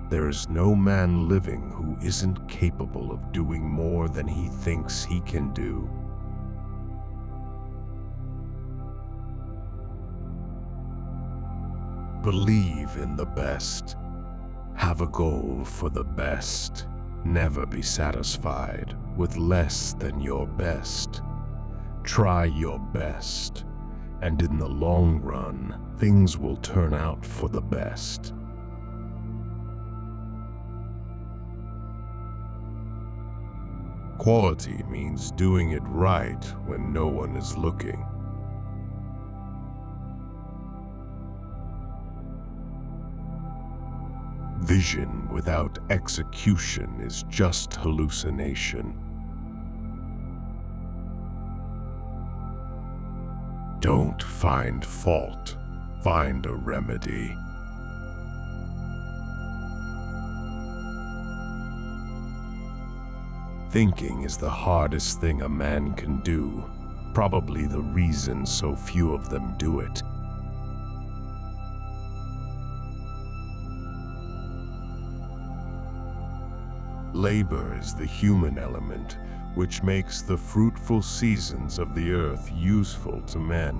There is no man living who isn't capable of doing more than he thinks he can do. Believe in the best. Have a goal for the best. Never be satisfied with less than your best. Try your best, and in the long run, things will turn out for the best. Quality means doing it right when no one is looking. Vision without execution is just hallucination. Don't find fault, find a remedy. Thinking is the hardest thing a man can do, probably the reason so few of them do it. Labor is the human element which makes the fruitful seasons of the earth useful to men.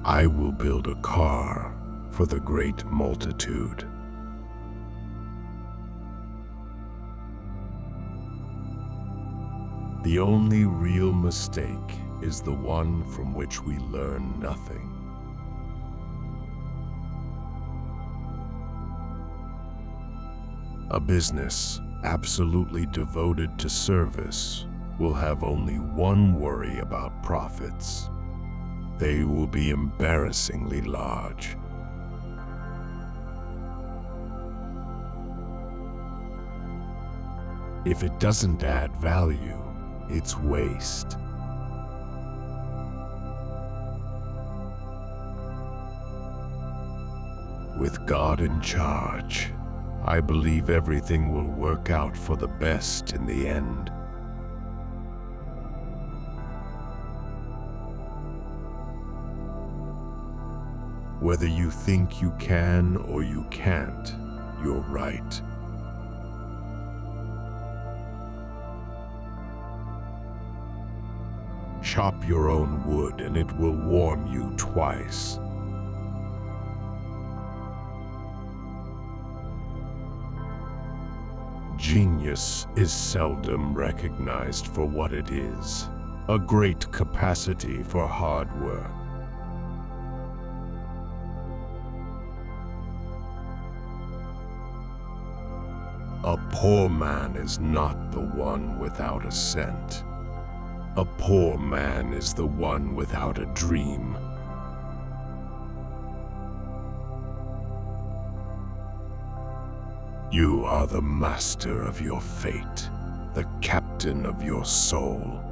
I will build a car for the great multitude. The only real mistake is the one from which we learn nothing. A business absolutely devoted to service will have only one worry about profits. They will be embarrassingly large. If it doesn't add value, it's waste. With God in charge, I believe everything will work out for the best in the end. Whether you think you can or you can't, you're right. Chop your own wood and it will warm you twice. Genius is seldom recognized for what it is, a great capacity for hard work. A poor man is not the one without a cent. A poor man is the one without a dream. You are the master of your fate, the captain of your soul.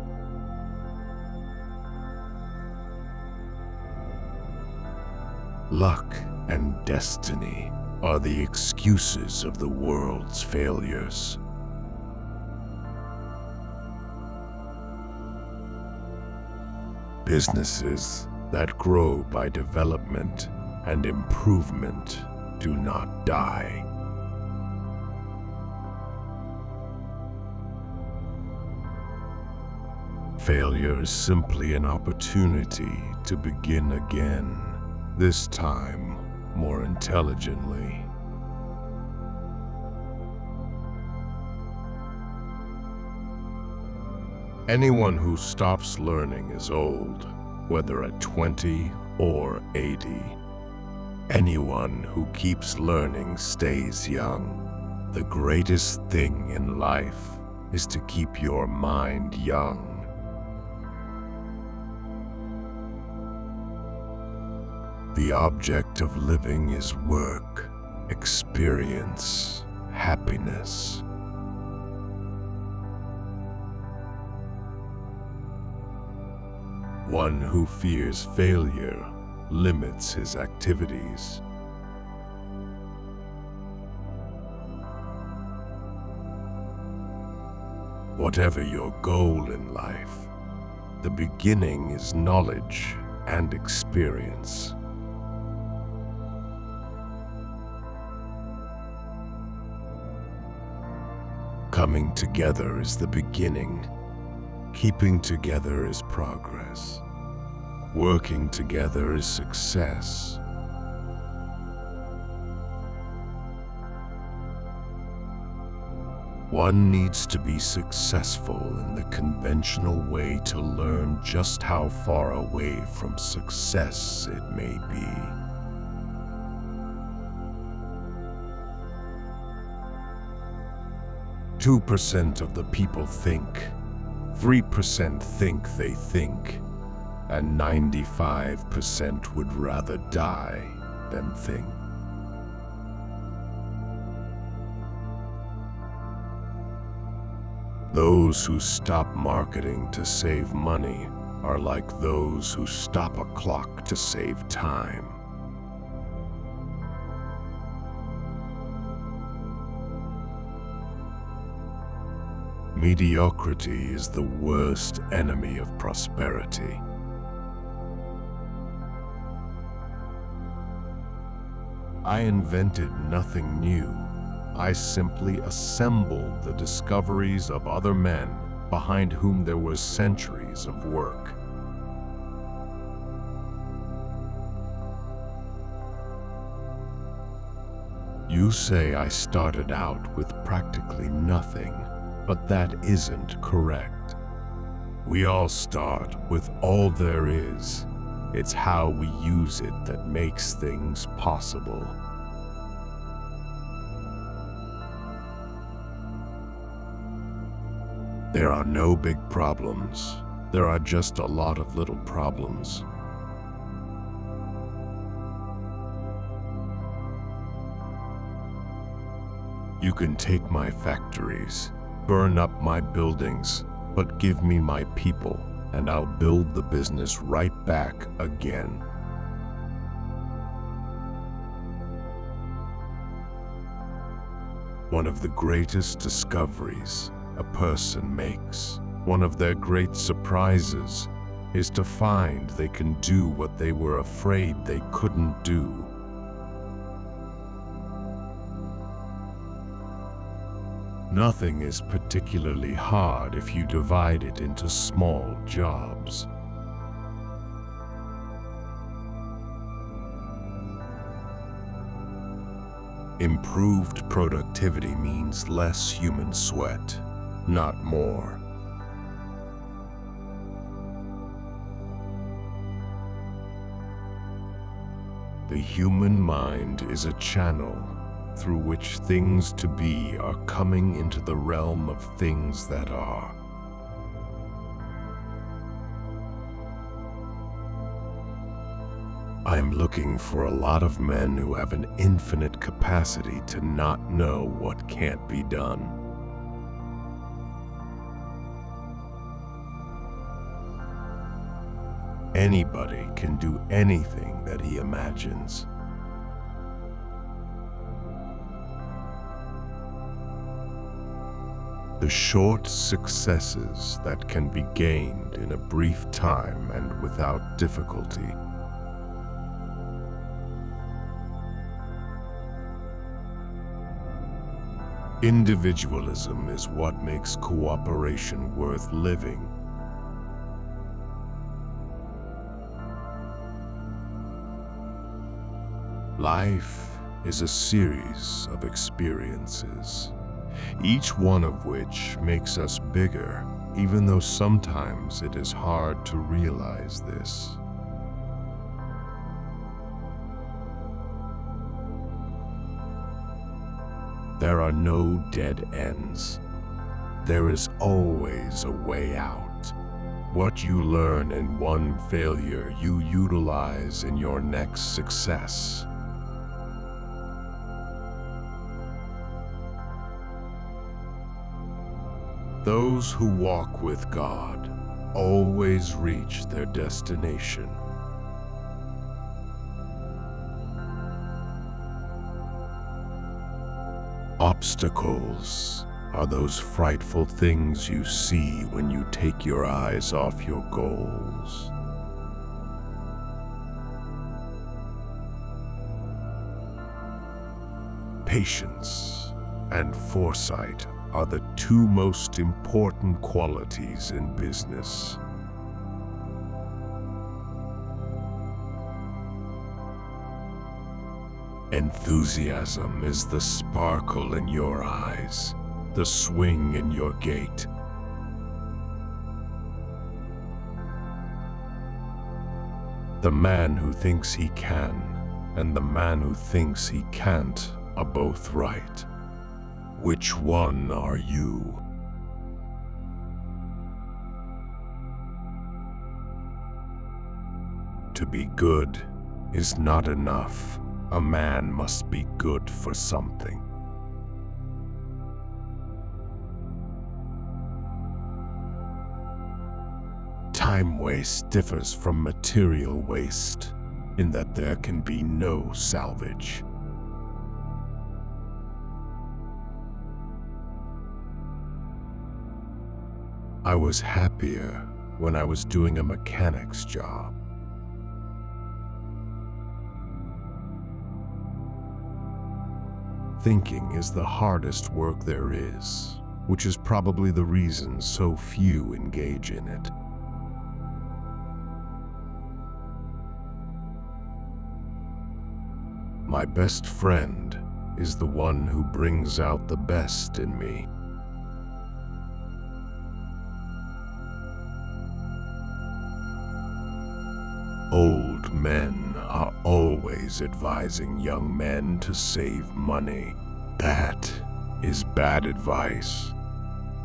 Luck and destiny are the excuses of the world's failures. Businesses that grow by development and improvement do not die. Failure is simply an opportunity to begin again, this time more intelligently. Anyone who stops learning is old, whether at 20 or 80. Anyone who keeps learning stays young. The greatest thing in life is to keep your mind young. The object of living is work, experience, happiness. One who fears failure limits his activities. Whatever your goal in life, the beginning is knowledge and experience. Coming together is the beginning. Keeping together is progress. Working together is success. One needs to be successful in the conventional way to learn just how far away from success it may be. 2% of the people think, 3% think they think, and 95% would rather die than think. Those who stop marketing to save money are like those who stop a clock to save time. Mediocrity is the worst enemy of prosperity. I invented nothing new. I simply assembled the discoveries of other men behind whom there were centuries of work. You say I started out with practically nothing, but that isn't correct. We all start with all there is. It's how we use it that makes things possible. There are no big problems. There are just a lot of little problems. You can take my factories, burn up my buildings, but give me my people, and I'll build the business right back again. One of the greatest discoveries a person makes, one of their great surprises, is to find they can do what they were afraid they couldn't do. Nothing is particularly hard if you divide it into small jobs. Improved productivity means less human sweat, not more. The human mind is a channel through which things to be are coming into the realm of things that are. I'm looking for a lot of men who have an infinite capacity to not know what can't be done. Anybody can do anything that he imagines. The short successes that can be gained in a brief time and without difficulty. Individualism is what makes cooperation worth living. Life is a series of experiences, each one of which makes us bigger, even though sometimes it is hard to realize this. There are no dead ends. There is always a way out. What you learn in one failure, you utilize in your next success. Those who walk with God always reach their destination. Obstacles are those frightful things you see when you take your eyes off your goals. Patience and foresight are the two most important qualities in business. Enthusiasm is the sparkle in your eyes, the swing in your gait. The man who thinks he can and the man who thinks he can't are both right. Which one are you? To be good is not enough. A man must be good for something. Time waste differs from material waste in that there can be no salvage. I was happier when I was doing a mechanic's job. Thinking is the hardest work there is, which is probably the reason so few engage in it. My best friend is the one who brings out the best in me. Old men are always advising young men to save money. That is bad advice.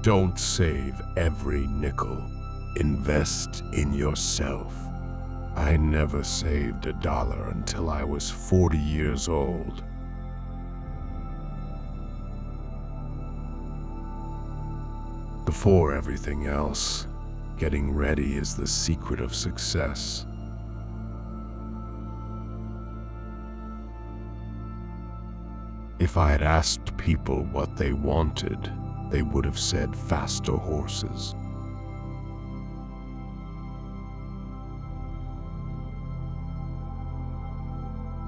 Don't save every nickel. Invest in yourself. I never saved $1 until I was 40 years old. Before everything else, getting ready is the secret of success. If I had asked people what they wanted, they would have said faster horses.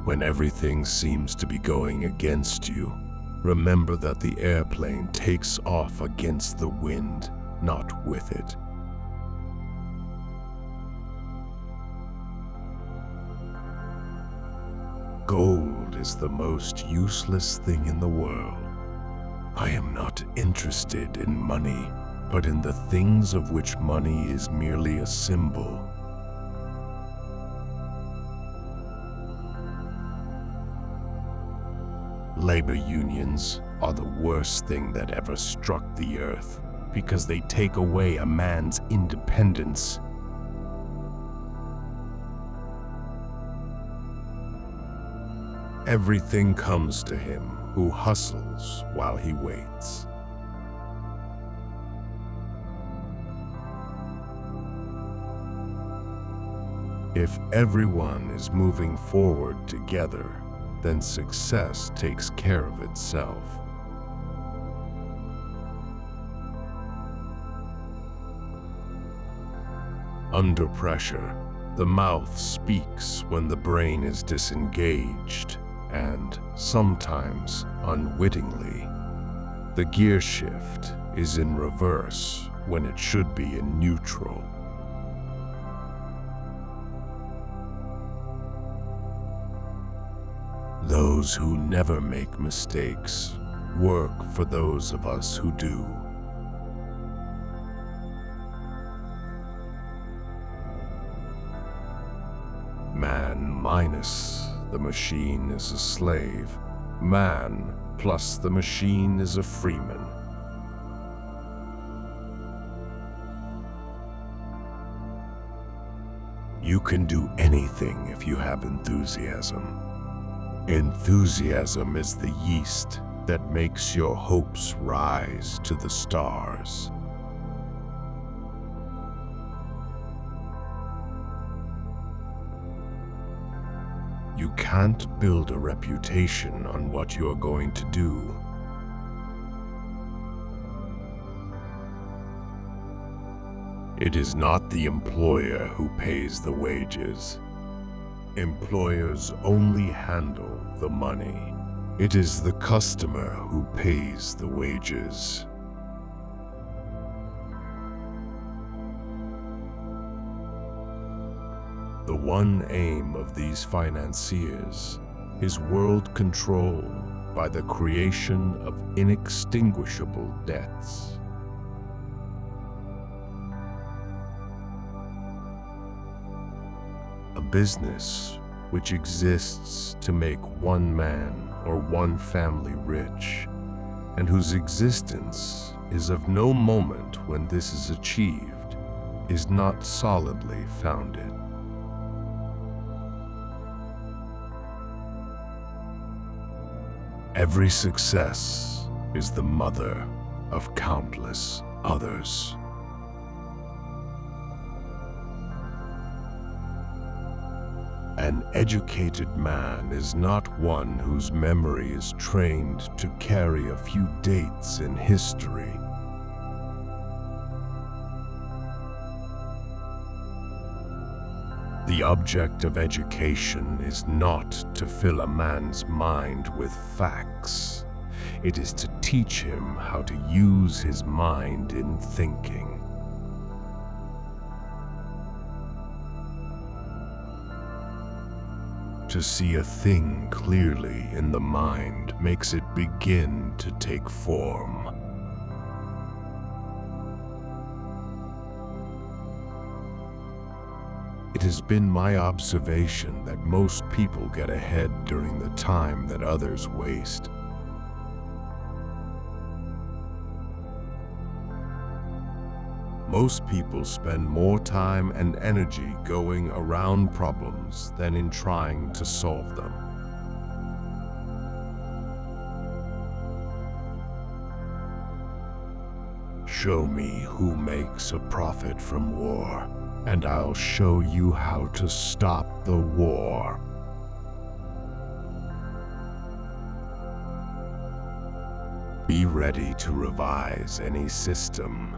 When everything seems to be going against you, remember that the airplane takes off against the wind, not with it. Gold is the most useless thing in the world. I am not interested in money, but in the things of which money is merely a symbol. Labor unions are the worst thing that ever struck the earth because they take away a man's independence. Everything comes to him who hustles while he waits. If everyone is moving forward together, then success takes care of itself. Under pressure, the mouth speaks when the brain is disengaged, and sometimes unwittingly, the gear shift is in reverse when it should be in neutral. Those who never make mistakes work for those of us who do. Man minus the machine is a slave. Man plus the machine is a freeman. You can do anything if you have enthusiasm. Enthusiasm is the yeast that makes your hopes rise to the stars. You can't build a reputation on what you're going to do. It is not the employer who pays the wages. Employers only handle the money. It is the customer who pays the wages. The one aim of these financiers is world control by the creation of inextinguishable debts. A business which exists to make one man or one family rich, and whose existence is of no moment when this is achieved, is not solidly founded. Every success is the mother of countless others. An educated man is not one whose memory is trained to carry a few dates in history. The object of education is not to fill a man's mind with facts. It is to teach him how to use his mind in thinking. To see a thing clearly in the mind makes it begin to take form. It has been my observation that most people get ahead during the time that others waste. Most people spend more time and energy going around problems than in trying to solve them. Show me who makes a profit from war, and I'll show you how to stop the war. Be ready to revise any system.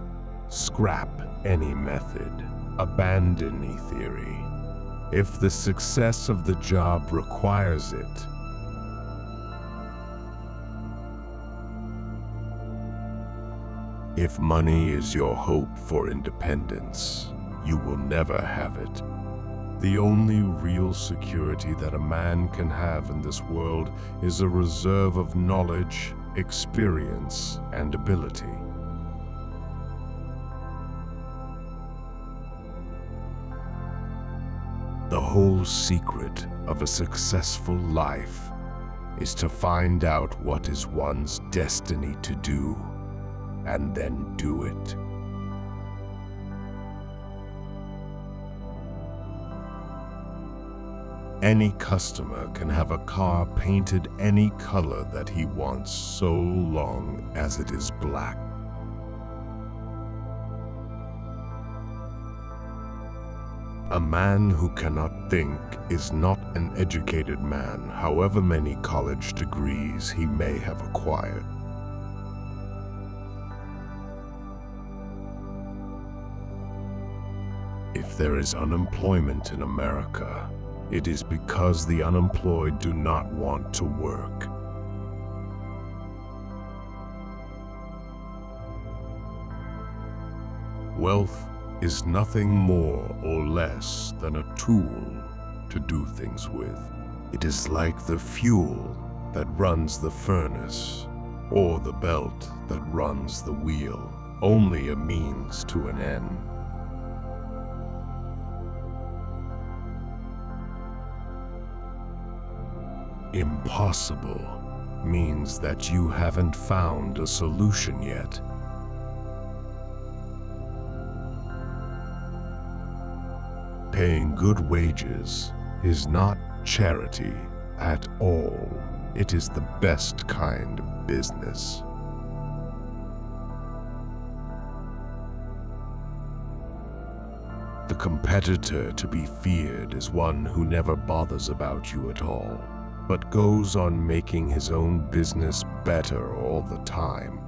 Scrap any method, abandon any theory, if the success of the job requires it. If money is your hope for independence, you will never have it. The only real security that a man can have in this world is a reserve of knowledge, experience, and ability. The whole secret of a successful life is to find out what is one's destiny to do, and then do it. Any customer can have a car painted any color that he wants so long as it is black. A man who cannot think is not an educated man, however many college degrees he may have acquired. If there is unemployment in America, it is because the unemployed do not want to work. Wealth is nothing more or less than a tool to do things with. It is like the fuel that runs the furnace, or the belt that runs the wheel, only a means to an end. Impossible means that you haven't found a solution yet. Paying good wages is not charity at all. It is the best kind of business. The competitor to be feared is one who never bothers about you at all, but goes on making his own business better all the time.